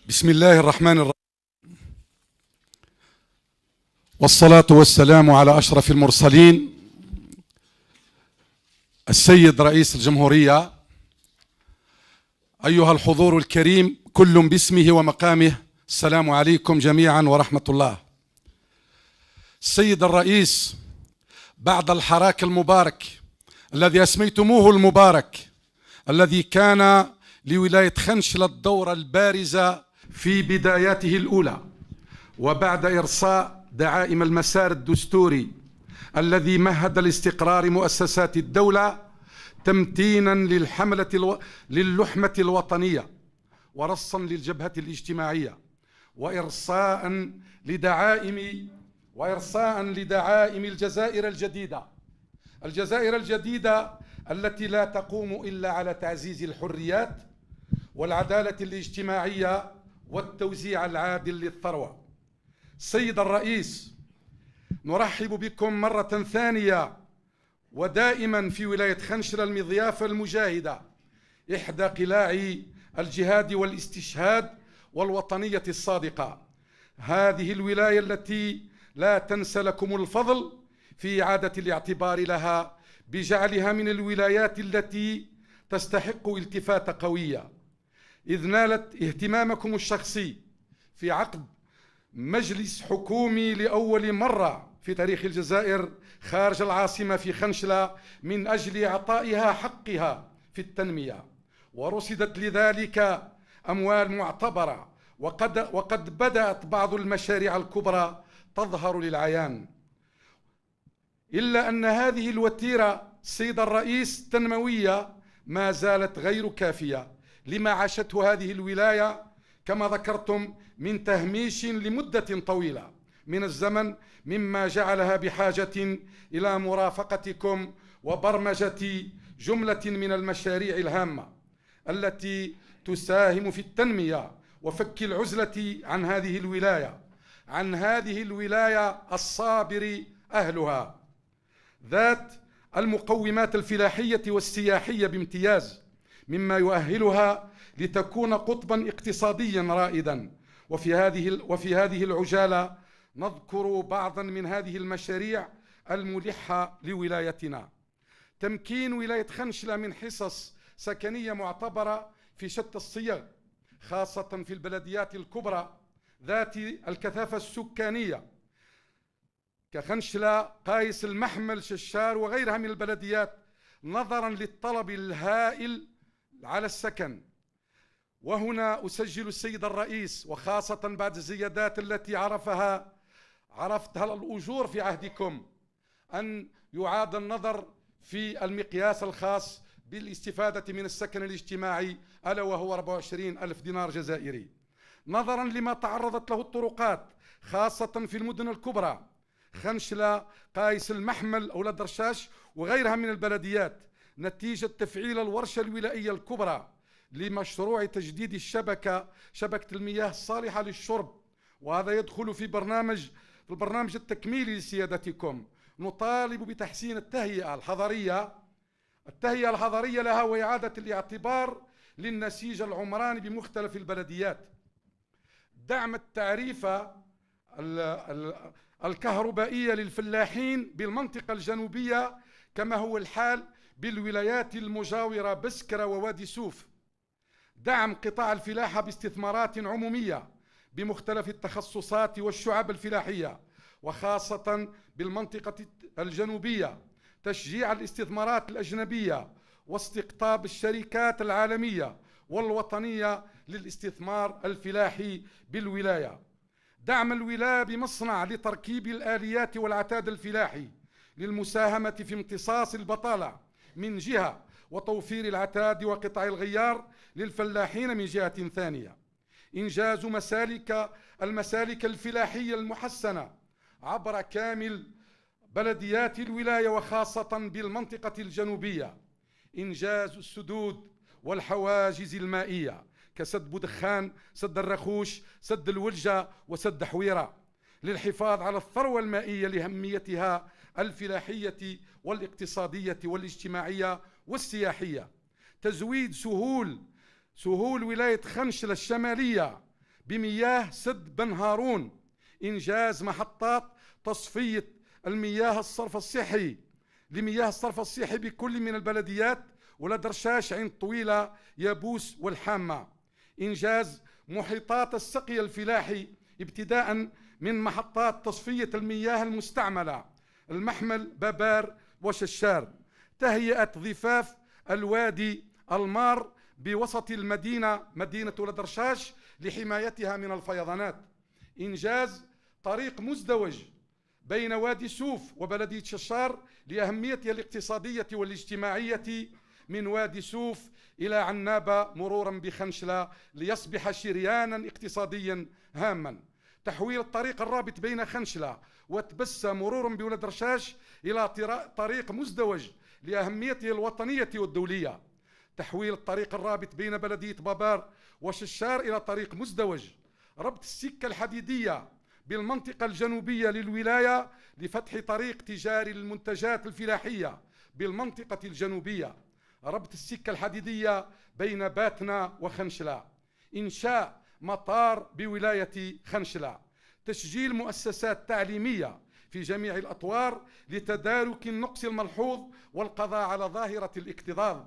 بسم الله الرحمن الرحيم، والصلاة والسلام على أشرف المرسلين السيد رئيس الجمهورية. أيها الحضور الكريم كل باسمه ومقامه، السلام عليكم جميعا ورحمة الله. السيد الرئيس، بعد الحراك المبارك الذي أسميتموه المبارك، الذي كان لولاية خنشلة الدورة البارزة في بداياته الأولى، وبعد إرساء دعائم المسار الدستوري الذي مهد لاستقرار مؤسسات الدولة تمتينا للحمة الوطنية ورصا للجبهة الاجتماعية، وإرساء لدعائم الجزائر الجديدة التي لا تقوم إلا على تعزيز الحريات والعدالة الاجتماعية والتوزيع العادل للثروة. سيد الرئيس، نرحب بكم مرة ثانية ودائما في ولاية خنشلة المضيافة المجاهدة، إحدى قلاع الجهاد والاستشهاد والوطنية الصادقة. هذه الولاية التي لا تنسى لكم الفضل في إعادة الاعتبار لها بجعلها من الولايات التي تستحق التفاتة قوية، إذ نالت اهتمامكم الشخصي في عقد مجلس حكومي لأول مرة في تاريخ الجزائر خارج العاصمة في خنشلة من أجل إعطائها حقها في التنمية، ورصدت لذلك أموال معتبرة، وقد بدأت بعض المشاريع الكبرى تظهر للعيان. إلا أن هذه الوتيرة سيد الرئيس التنموية ما زالت غير كافية لما عاشته هذه الولاية كما ذكرتم من تهميش لمدة طويلة من الزمن، مما جعلها بحاجة إلى مرافقتكم وبرمجة جملة من المشاريع الهامة التي تساهم في التنمية وفك العزلة عن هذه الولاية الصابر أهلها، ذات المقومات الفلاحية والسياحية بامتياز، مما يؤهلها لتكون قطبا اقتصاديا رائدا. وفي هذه العجالة نذكر بعضا من هذه المشاريع الملحة لولايتنا: تمكين ولاية خنشلة من حصص سكنية معتبرة في شتى الصيغ، خاصة في البلديات الكبرى ذات الكثافة السكانية كخنشلة، قايس المحمل، ششار وغيرها من البلديات، نظرا للطلب الهائل على السكن. وهنا أسجل السيد الرئيس، وخاصة بعد الزيادات التي عرفتها الأجور في عهدكم، أن يعاد النظر في المقياس الخاص بالاستفادة من السكن الاجتماعي، ألا وهو 24,000 دينار جزائري، نظرا لما تعرضت له الطرقات خاصة في المدن الكبرى خنشلة، قايس المحمل، أولاد رشاش وغيرها من البلديات، نتيجة تفعيل الورشة الولائية الكبرى لمشروع تجديد شبكة المياه الصالحة للشرب، وهذا يدخل في البرنامج التكميلي لسيادتكم. نطالب بتحسين التهيئة الحضرية لها وإعادة الاعتبار للنسيج العمراني بمختلف البلديات، دعم التعريفة الكهربائية للفلاحين بالمنطقة الجنوبية كما هو الحال بالولايات المجاورة بسكرة ووادي سوف، دعم قطاع الفلاحة باستثمارات عمومية بمختلف التخصصات والشعب الفلاحية، وخاصة بالمنطقة الجنوبية تشجيع الاستثمارات الأجنبية واستقطاب الشركات العالمية والوطنية للاستثمار الفلاحي بالولاية، دعم الولاية بمصنع لتركيب الآليات والعتاد الفلاحي للمساهمة في امتصاص البطالة من جهة، وتوفير العتاد وقطع الغيار للفلاحين من جهة ثانية، إنجاز المسالك الفلاحية المحسنة عبر كامل بلديات الولاية وخاصة بالمنطقة الجنوبية، إنجاز السدود والحواجز المائية كسد بودخان، سد الرخوش، سد الولجة وسد حويرة، للحفاظ على الثروة المائية لأهميتها الفلاحية والاقتصادية والاجتماعية والسياحية، تزويد سهول ولاية خنشلة الشمالية بمياه سد بن هارون، إنجاز محطات تصفية المياه الصرف الصحي لمياه الصرف الصحي بكل من البلديات ولد رشاش، عين طويلة، يابوس والحامة. إنجاز محيطات السقي الفلاحي ابتداء من محطات تصفية المياه المستعملة المحمل، بابار وششار. تهيئة ضفاف الوادي المار بوسط المدينة، مدينة ولد رشاش، لحمايتها من الفيضانات. إنجاز طريق مزدوج بين وادي سوف وبلدية ششار لأهميتها الاقتصادية والاجتماعية، من وادي سوف إلى عنابة مرورا بخنشلة ليصبح شريانا اقتصاديا هاما. تحويل الطريق الرابط بين خنشلة وتبسة مرورا بولد رشاش إلى طريق مزدوج لأهميته الوطنية والدولية. تحويل الطريق الرابط بين بلدية بابار وششار إلى طريق مزدوج. ربط السكة الحديدية بالمنطقة الجنوبية للولاية لفتح طريق تجاري للمنتجات الفلاحية بالمنطقة الجنوبية. ربط السكة الحديدية بين باتنا وخنشلة. إنشاء مطار بولاية خنشلة. تشجيل مؤسسات تعليمية في جميع الأطوار لتدارك النقص الملحوظ والقضاء على ظاهرة الاكتظاظ.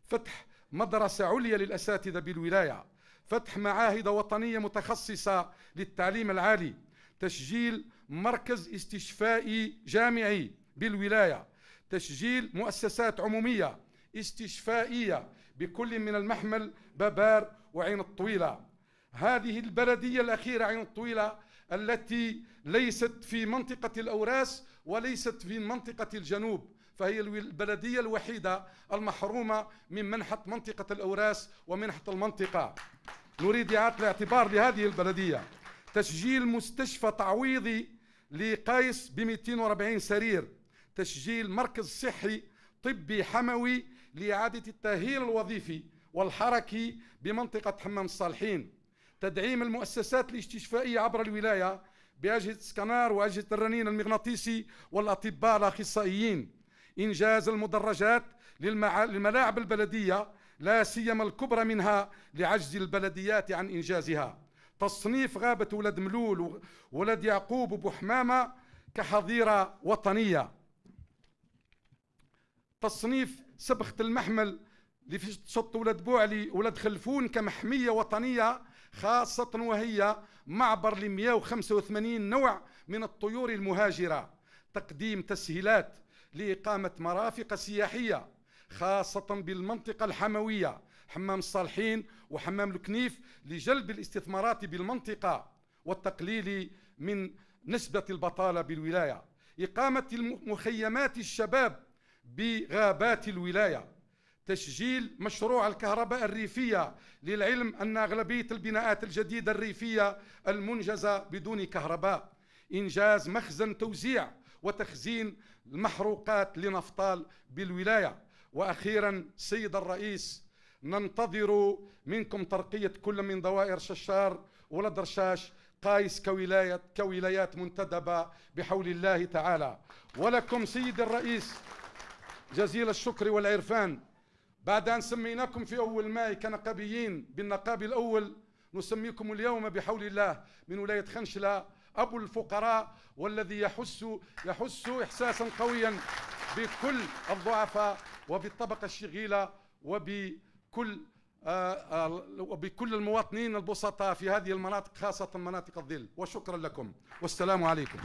فتح مدرسة عليا للأساتذة بالولاية. فتح معاهد وطنية متخصصة للتعليم العالي. تشجيل مركز استشفائي جامعي بالولاية. تشجيل مؤسسات عمومية استشفائية بكل من المحمل، بابار وعين الطويلة. هذه البلدية الأخيرة عين الطويلة التي ليست في منطقة الأوراس وليست في منطقة الجنوب، فهي البلدية الوحيدة المحرومة من منحة منطقة الأوراس ومنحة المنطقة. نريد إعادة الاعتبار لهذه البلدية. تسجيل مستشفى تعويضي لقايس ب 240 سرير. تسجيل مركز صحي طبي حموي لإعادة التأهيل الوظيفي والحركي بمنطقة حمام الصالحين. تدعيم المؤسسات الاستشفائية عبر الولاية بأجهزة سكانار وأجهزة الرنين المغناطيسي والأطباء الأخصائيين. إنجاز المدرجات للملاعب البلدية، لا سيما الكبرى منها لعجز البلديات عن إنجازها. تصنيف غابة ولد ملول ولد يعقوب وبو حمامة كحظيرة وطنية. تصنيف سبخة المحمل لفي شط ولد بوعلي ولد خلفون كمحمية وطنية خاصة، وهي معبر ل 185 نوع من الطيور المهاجرة. تقديم تسهيلات لإقامة مرافق سياحية خاصة بالمنطقة الحموية، حمام الصالحين وحمام الكنيف، لجلب الاستثمارات بالمنطقة والتقليل من نسبة البطالة بالولاية. إقامة مخيمات الشباب بغابات الولاية. تسجيل مشروع الكهرباء الريفية، للعلم أن أغلبية البناءات الجديدة الريفية المنجزة بدون كهرباء. إنجاز مخزن توزيع وتخزين المحروقات لنفطال بالولاية. وأخيرا سيد الرئيس، ننتظر منكم ترقية كل من دوائر ششار ولد رشاش قايس كولايات منتدبة بحول الله تعالى. ولكم سيد الرئيس جزيل الشكر والعرفان. بعد أن سميناكم في أول ماي كنقابيين بالنقاب الأول، نسميكم اليوم بحول الله من ولاية خنشلة أبو الفقراء، والذي يحس إحساسا قويا بكل الضعفاء وبالطبقة الشغيلة وبكل المواطنين البسطاء في هذه المناطق، خاصة مناطق الظل. وشكرا لكم والسلام عليكم.